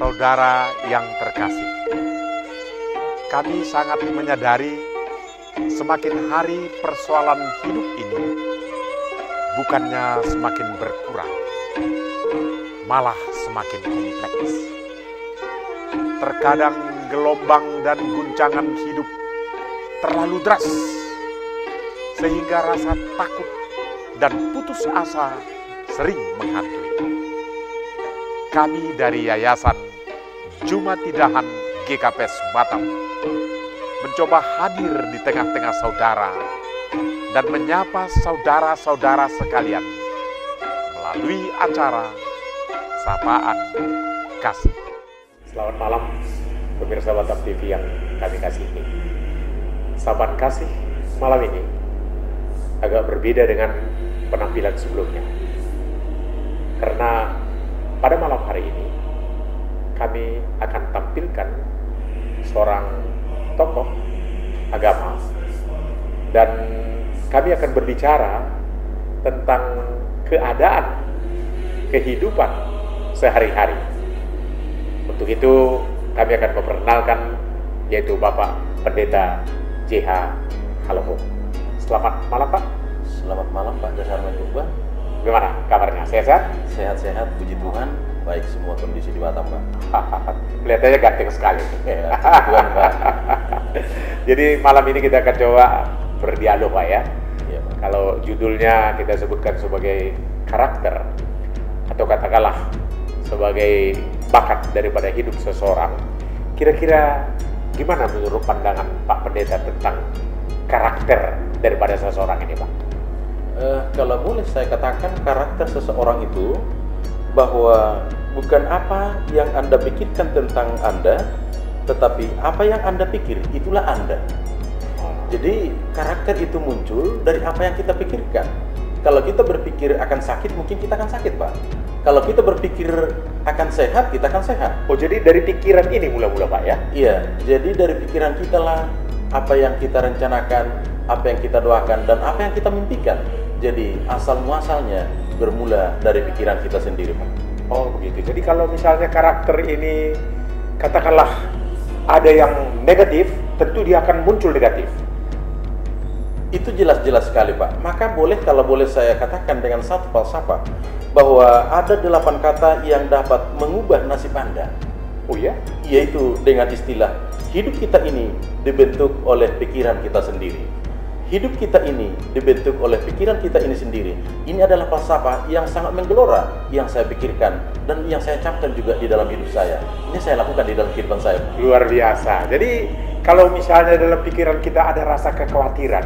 saudara yang terkasih, kami sangat menyadari semakin hari persoalan hidup ini bukannya semakin berkurang, malah semakin kompleks. Terkadang gelombang dan guncangan hidup terlalu deras, sehingga rasa takut dan putus asa sering menghantui. Kami dari Yayasan Jumatidahan GKPS Batam mencoba hadir di tengah-tengah saudara dan menyapa saudara-saudara sekalian melalui acara Sapaan Kasih. Selamat malam pemirsa Batam TV yang kami kasihi. Sapaan Kasih malam ini agak berbeda dengan penampilan sebelumnya, karena pada malam hari ini kami akan tampilkan seorang tokoh agama dan kami akan berbicara tentang keadaan kehidupan sehari-hari. Untuk itu kami akan memperkenalkan, yaitu Bapak Pendeta JH Haloho. Selamat malam Pak. Selamat malam Pak Dasar Mencoba. Gimana kabarnya? Sehat-sehat? Sehat-sehat, puji Tuhan. Baik semua kondisi di Batam Pak. Kelihatannya ganteng sekali. Ya, puji Tuhan Pak. Jadi malam ini kita akan coba berdialog Pak ya. Ya, Pak. Kalau judulnya kita sebutkan sebagai karakter, atau katakanlah sebagai bakat daripada hidup seseorang, kira-kira gimana menurut pandangan Pak Pendeta tentang karakter daripada seseorang ini Pak? Kalau boleh saya katakan, karakter seseorang itu bahwa bukan apa yang Anda pikirkan tentang Anda, tetapi apa yang Anda pikir, itulah Anda. Jadi karakter itu muncul dari apa yang kita pikirkan. Kalau kita berpikir akan sakit, mungkin kita akan sakit Pak. Kalau kita berpikir akan sehat, kita akan sehat. Oh, jadi dari pikiran ini mula-mula Pak ya? Iya, jadi dari pikiran kita lah apa yang kita rencanakan, apa yang kita doakan, dan apa yang kita mimpikan. Jadi asal muasalnya bermula dari pikiran kita sendiri Pak. Oh begitu. Jadi kalau misalnya karakter ini katakanlah ada yang negatif, tentu dia akan muncul negatif. Itu jelas-jelas sekali Pak. Maka kalau boleh saya katakan dengan satu falsafah, bahwa ada 8 kata yang dapat mengubah nasib Anda. Oh ya? Yaitu dengan istilah, hidup kita ini dibentuk oleh pikiran kita sendiri. Hidup kita ini dibentuk oleh pikiran kita ini sendiri. Ini adalah falsafah yang sangat menggelora, yang saya pikirkan dan yang saya camkan juga di dalam hidup saya. Ini saya lakukan di dalam kehidupan saya. Luar biasa. Jadi kalau misalnya dalam pikiran kita ada rasa kekhawatiran,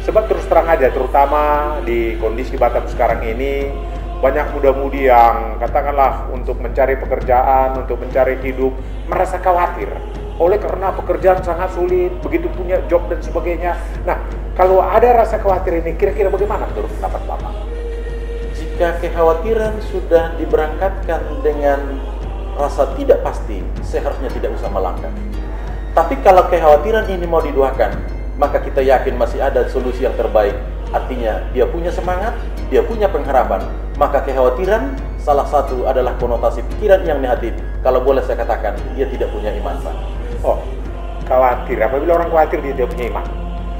sebab terus terang aja, terutama di kondisi Batam sekarang ini, banyak muda-mudi yang katakanlah untuk mencari pekerjaan, untuk mencari hidup, merasa khawatir oleh karena pekerjaan sangat sulit, begitu punya job dan sebagainya. Nah, kalau ada rasa khawatir ini, kira-kira bagaimana menurut pendapat Bapak? Jika kekhawatiran sudah diberangkatkan dengan rasa tidak pasti, seharusnya tidak usah melangkah. Tapi kalau kekhawatiran ini mau didoakan, maka kita yakin masih ada solusi yang terbaik. Artinya dia punya semangat, dia punya pengharapan. Maka kekhawatiran salah satu adalah konotasi pikiran yang negatif. Kalau boleh saya katakan, dia tidak punya iman Pak. Oh, khawatir. Apabila orang khawatir dia tidak punya iman.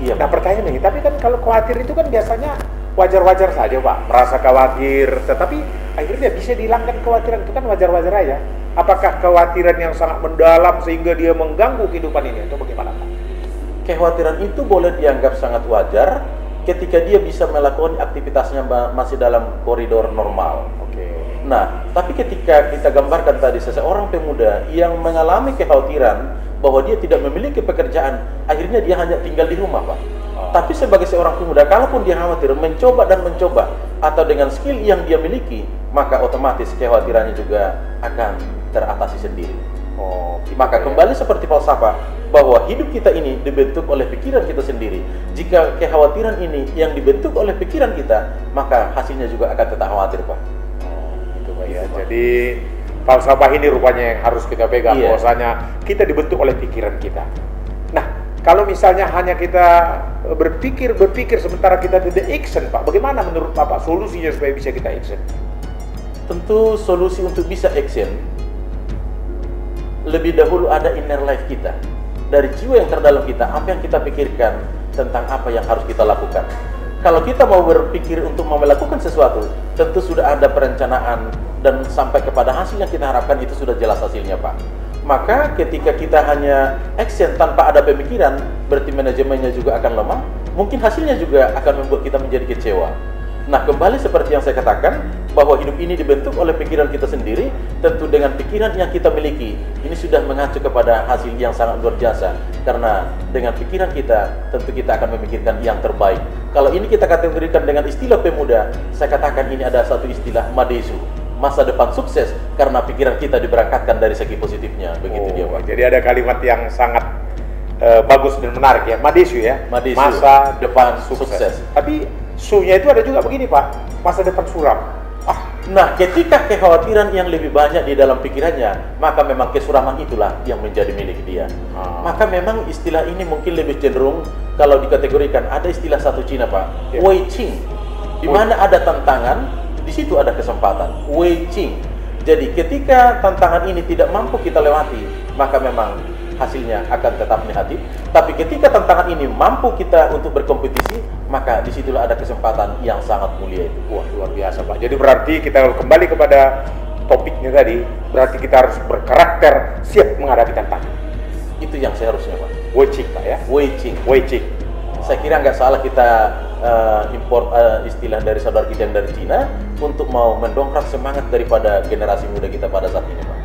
Iya. Nah pertanyaan ini, tapi kan kalau khawatir itu kan biasanya wajar-wajar saja Pak, merasa khawatir, tetapi akhirnya bisa dihilangkan kekhawatiran, itu kan wajar-wajar aja. Apakah kekhawatiran yang sangat mendalam sehingga dia mengganggu kehidupan ini, atau bagaimana Pak? Kekhawatiran itu boleh dianggap sangat wajar ketika dia bisa melakukan aktivitasnya masih dalam koridor normal. Oke. Nah, tapi ketika kita gambarkan tadi seseorang pemuda yang mengalami kekhawatiran bahwa dia tidak memiliki pekerjaan, akhirnya dia hanya tinggal di rumah Pak. Tapi sebagai seorang pemuda, kalaupun dia khawatir, mencoba dan mencoba, atau dengan skill yang dia miliki, maka otomatis kekhawatirannya juga akan teratasi sendiri. Oh, gitu maka ya. kembali seperti falsafah, bahwa hidup kita ini dibentuk oleh pikiran kita sendiri. Jika kekhawatiran ini yang dibentuk oleh pikiran kita, maka hasilnya juga akan tetap khawatir Pak. Oh, gitu Pak ya. Jadi falsafah ini rupanya yang harus kita pegang, Iya. bahwasanya kita dibentuk oleh pikiran kita. Nah, kalau misalnya hanya kita berpikir sementara kita tidak action Pak, bagaimana menurut Bapak solusinya supaya bisa kita action? Tentu solusi untuk bisa action lebih dahulu ada inner life kita. Dari jiwa yang terdalam kita, apa yang kita pikirkan tentang apa yang harus kita lakukan. Kalau kita mau berpikir untuk mau melakukan sesuatu, tentu sudah ada perencanaan dan sampai kepada hasil yang kita harapkan itu sudah jelas hasilnya, Pak. Maka ketika kita hanya action tanpa ada pemikiran, berarti manajemennya juga akan lemah, mungkin hasilnya juga akan membuat kita menjadi kecewa. Nah, kembali seperti yang saya katakan, bahwa hidup ini dibentuk oleh pikiran kita sendiri, tentu dengan pikiran yang kita miliki, ini sudah mengacu kepada hasil yang sangat luar biasa. Karena dengan pikiran kita, tentu kita akan memikirkan yang terbaik. Kalau ini kita kategorikan dengan istilah pemuda, saya katakan ini ada satu istilah madesu, masa depan sukses, karena pikiran kita diberangkatkan dari segi positifnya. Begitu dia, Pak. Jadi ada kalimat yang sangat bagus dan menarik ya, madesu ya, Madesu, masa depan sukses. sukses. Tapi su-nya itu ada juga begini Pak, masa depan suram. Nah, ketika kekhawatiran yang lebih banyak di dalam pikirannya, maka memang kesuraman itulah yang menjadi milik dia. Maka memang istilah ini mungkin lebih cenderung kalau dikategorikan, ada istilah satu Cina, Pak, Wei Qing. Di mana ada tantangan, di situ ada kesempatan. Wei Qing. Jadi ketika tantangan ini tidak mampu kita lewati, maka memang hasilnya akan tetap negatif. Tapi ketika tantangan ini mampu kita untuk berkompetisi, maka disitulah ada kesempatan yang sangat mulia itu. Wah, luar biasa Pak. Jadi berarti kita kembali kepada topiknya tadi, berarti kita harus berkarakter siap menghadapi tantangan. Itu yang seharusnya, Pak. Wei Qing Pak ya. Wei Qing. Wei Qing. Saya kira nggak salah kita import istilah dari saudara kita yang dari Cina untuk mau mendongkrak semangat daripada generasi muda kita pada saat ini, Pak.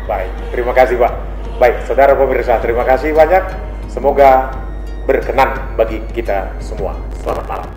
Baik, terima kasih Pak. Baik, saudara pemirsa, terima kasih banyak. Semoga berkenan bagi kita semua. Selamat malam.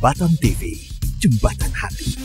Batam TV, Jembatan Hati.